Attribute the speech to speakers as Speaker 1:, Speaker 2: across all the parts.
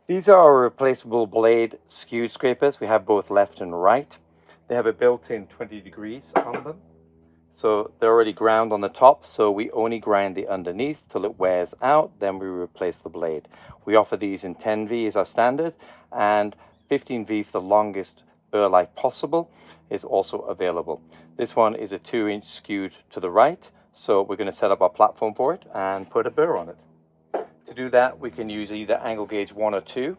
Speaker 1: These are our replaceable blade skewed scrapers. We have both left and right. They have a built-in 20 degrees on them. So they're already ground on the top, so we only grind the underneath till it wears out, then we replace the blade. We offer these in 10V as our standard, and 15V for the longest burr life possible is also available. This one is a 2-inch skewed to the right, so we're going to set up our platform for it and put a burr on it. To do that, we can use either angle gauge 1 or 2.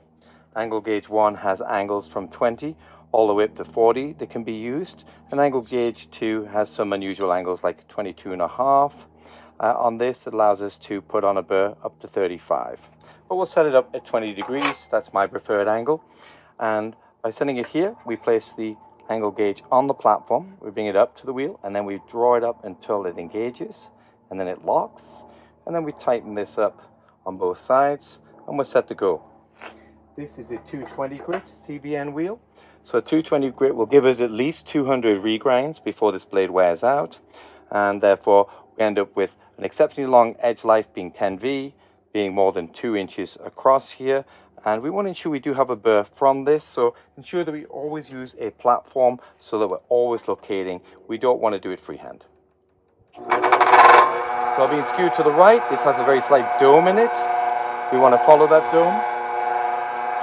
Speaker 1: Angle gauge 1 has angles from 20 all the way up to 40 that can be used, and angle gauge 2 has some unusual angles like 22.5. On this, it allows us to put on a burr up to 35. But we'll set it up at 20 degrees, that's my preferred angle. And by setting it here, we place the angle gauge on the platform, we bring it up to the wheel, and then we draw it up until it engages, and then it locks, and then we tighten this up on both sides, and we're set to go. This is a 220 grit CBN wheel. So a 220 grit will give us at least 200 regrinds before this blade wears out, and therefore we end up with an exceptionally long edge life being 10V, being more than 2 inches across here. And we want to ensure we do have a burr from this, so ensure that we always use a platform so that we're always locating. We don't want to do it freehand. So being skewed to the right, this has a very slight dome in it. We want to follow that dome.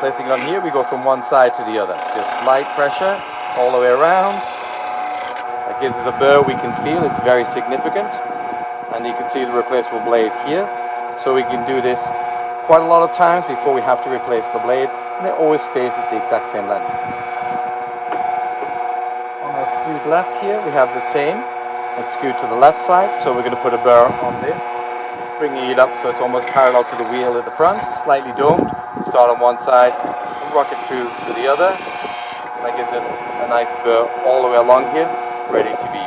Speaker 1: Placing it on here, we go from one side to the other. Just slight pressure all the way around. That gives us a burr we can feel. It's very significant. And you can see the replaceable blade here. So we can do this quite a lot of times before we have to replace the blade. And it always stays at the exact same length. On our skewed left here, we have the same. It's skewed to the left side, so we're going to put a burr on this, bringing it up so it's almost parallel to the wheel at the front, slightly domed. We start on one side, rock it through to the other. That gives us a nice burr all the way along here, ready to be